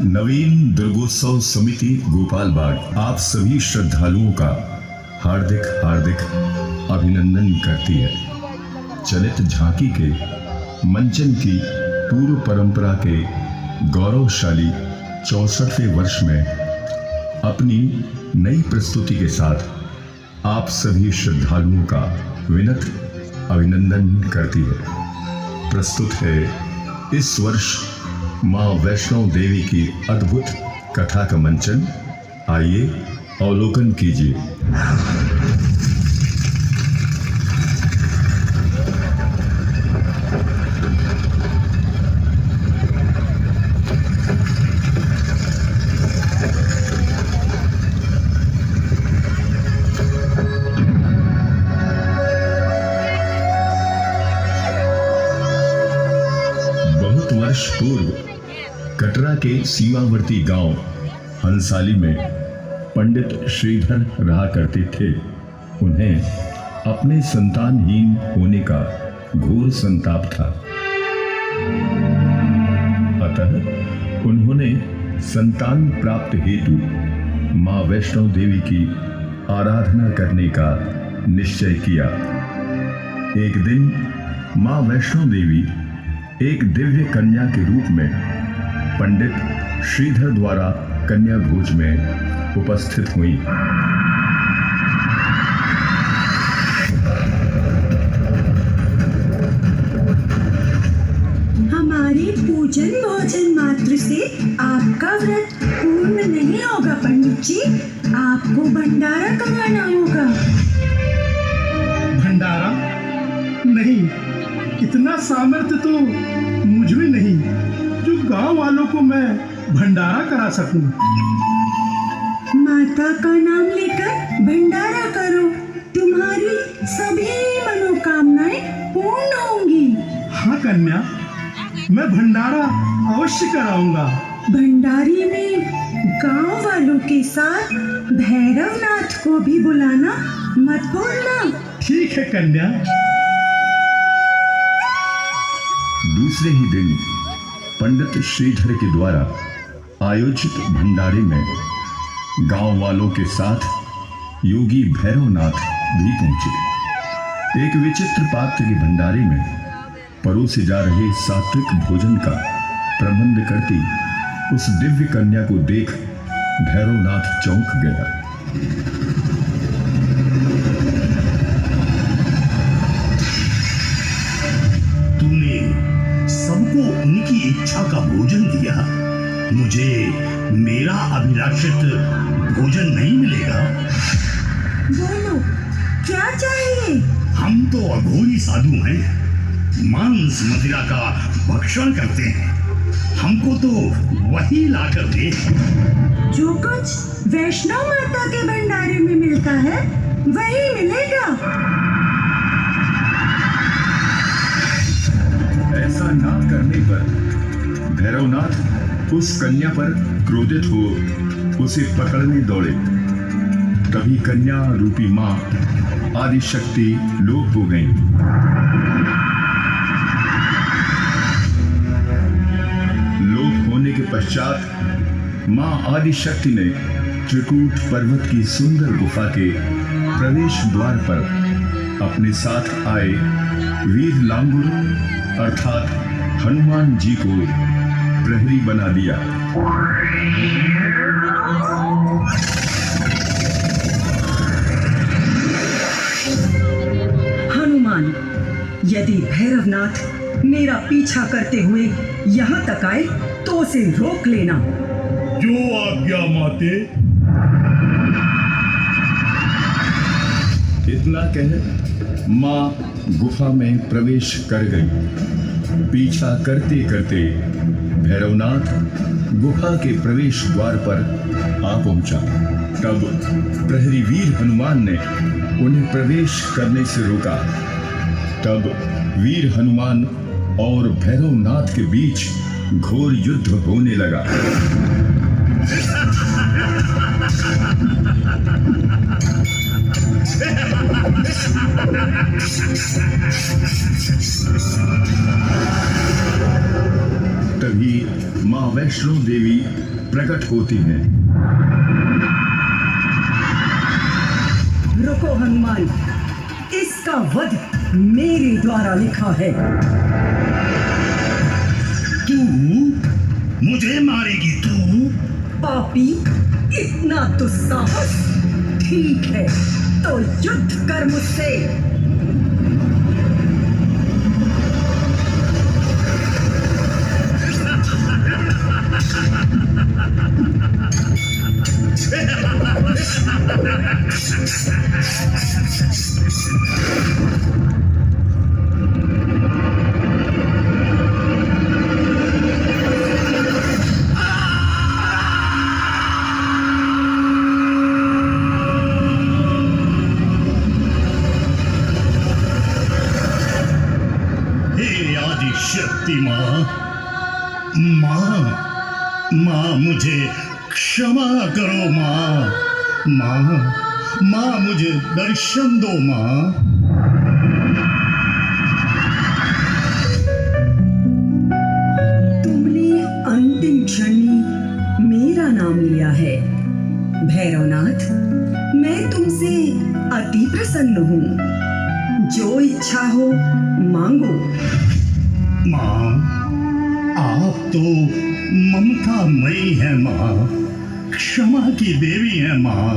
नवीन दुर्गोत्सव समिति गोपाल बाग आप सभी श्रद्धालुओं का हार्दिक हार्दिक अभिनंदन करती है। चलित झांकी के मंचन की पूर्व परंपरा के गौरवशाली 64वें वर्ष में अपनी नई प्रस्तुति के साथ आप सभी श्रद्धालुओं का विनम्र अभिनंदन करती है। प्रस्तुत है इस वर्ष मां वैष्णो देवी की अद्भुत कथा का मंचन। आइए अवलोकन कीजिए। बहुत वर्ष पूर्व कटरा के सीमावर्ती गांव हंसाली में पंडित श्रीधर रहा करते थे। उन्हें अपने संतानहीन होने का घोर संताप था। अतः उन्होंने संतान प्राप्त हेतु मां वैष्णो देवी की आराधना करने का निश्चय किया। एक दिन मां वैष्णो देवी एक दिव्य कन्या के रूप में पंडित श्रीधर द्वारा कन्या भोज में उपस्थित हुई। हमारे पूजन भोजन मात्र से आपका व्रत पूर्ण नहीं होगा पंडित जी। आपको भंडारा करवाना होगा। भंडारा? नहीं, इतना सामर्थ्य तो मुझ में नहीं जो गांव वालों को मैं भंडारा करा सकूं। माता का नाम लेकर भंडारा करो, तुम्हारी सभी मनोकामनाएं पूर्ण होंगी। हाँ कन्या, मैं भंडारा अवश्य कराऊंगा। भंडारी में गांव वालों के साथ भैरवनाथ को भी बुलाना मत भूलना। ठीक है कन्या। दूसरे ही दिन पंडित श्रीधर के द्वारा आयोजित भंडारे में गांव वालों के साथ योगी भैरवनाथ भी पहुंचे। एक विचित्र पात्र के भंडारे में परोसे जा रहे सात्विक भोजन का प्रबंध करती उस दिव्य कन्या को देख भैरवनाथ चौंक गया। सबको उनकी इच्छा का भोजन दिया, मुझे मेरा अभिलाषित भोजन नहीं मिलेगा। बोलो, क्या चाहिए? हम तो अघोरी साधु हैं, मांस मदिरा का भक्षण करते हैं। हमको तो वही लाकर दे। जो कुछ वैष्णव माता के भंडारे में मिलता है वही मिलेगा। ऐसा ना करने पर भैरवनाथ उस कन्या पर क्रोधित हो उसे पकड़ने दौड़े। तभी कन्या रूपी मां आदिशक्ति लोप हो गई। लोप होने के पश्चात मां आदिशक्ति ने त्रिकूट पर्वत की सुंदर गुफा के प्रवेश द्वार पर अपने साथ आए वीर लांगुर अर्थात हनुमान जी को प्रहरी बना दिया। हनुमान, यदि भैरवनाथ मेरा पीछा करते हुए यहाँ तक आए तो उसे रोक लेना। जो आज्ञा माते। इतना कह मां गुफा में प्रवेश कर गई। पीछा करते करते भैरवनाथ गुफा के प्रवेश द्वार पर आ पहुंचा। तब प्रहरी वीर हनुमान ने उन्हें प्रवेश करने से रोका। तब वीर हनुमान और भैरवनाथ के बीच घोर युद्ध होने लगा। तभी माँ वैष्णो देवी प्रकट होती हैं। रुको हनुमान, इसका वध मेरे द्वारा लिखा है। तू मुझे मारेगी? तू पापी, इतना दुस्साहस? ठीक है, तो युद्ध कर मुझसे। शक्ति माँ, माँ मुझे क्षमा करो माँ। माँ मुझे दर्शन दो माँ। तुमने अंतिम क्षण में मेरा नाम लिया है भैरवनाथ। मैं तुमसे अति प्रसन्न हूँ। जो इच्छा हो मांगो। माँ, आप तो ममतामयी है माँ, क्षमा की देवी है माँ।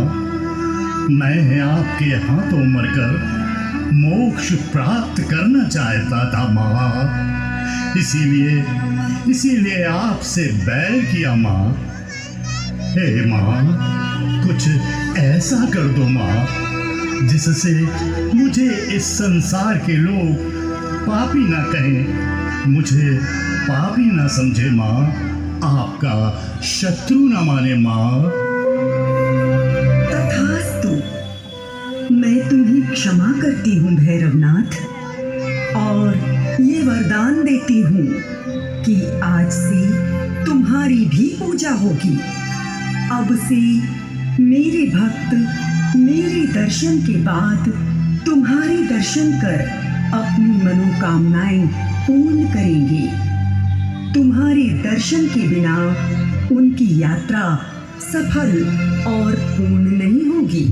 मैं आपके हाथों मरकर मोक्ष प्राप्त करना चाहता था माँ, इसीलिए आपसे बैर किया माँ। हे माँ, कुछ ऐसा कर दो माँ जिससे मुझे इस संसार के लोग पापी ना कहें, मुझे पापी ना समझे माँ, आपका शत्रु ना माने माँ। तथास्तु, मैं तुम्हें क्षमा करती हूँ भैरवनाथ, और ये वरदान देती हूँ कि आज से तुम्हारी भी पूजा होगी। अब से मेरे भक्त मेरे दर्शन के बाद तुम्हारे दर्शन कर अपनी मनोकामनाएं पूर्ण करेंगे। तुम्हारे दर्शन के बिना उनकी यात्रा सफल और पूर्ण नहीं होगी।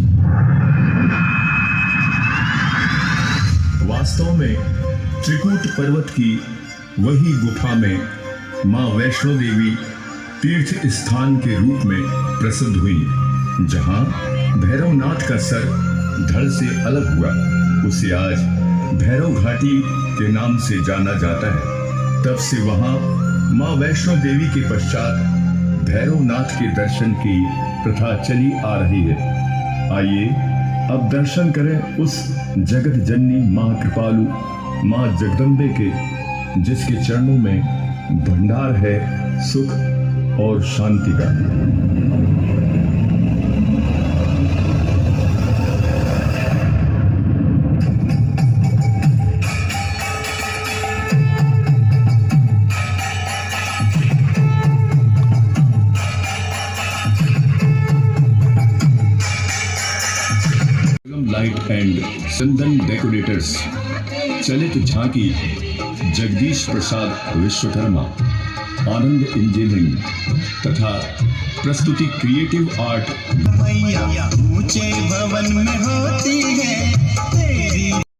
वास्तव में त्रिकूट पर्वत की वही गुफा में माँ वैष्णो देवी तीर्थ स्थान के रूप में प्रसिद्ध हुई। जहाँ भैरवनाथ का सर धड़ से अलग हुआ, उसे आज भैरव घाटी के नाम से जाना जाता है। तब से वहाँ माँ वैष्णो देवी के पश्चात भैरवनाथ के दर्शन की प्रथा चली आ रही है। आइए अब दर्शन करें उस जगत जननी माँ कृपालु माँ जगदम्बे के, जिसके चरणों में भंडार है सुख और शांति का। लाइट एंड चंदन डेकोरेटर्स, चलित झांकी जगदीश प्रसाद विश्वकर्मा, आनंद इंजीनियरिंग तथा प्रस्तुति क्रिएटिव आर्ट। मैया ऊंचे भवन में होती है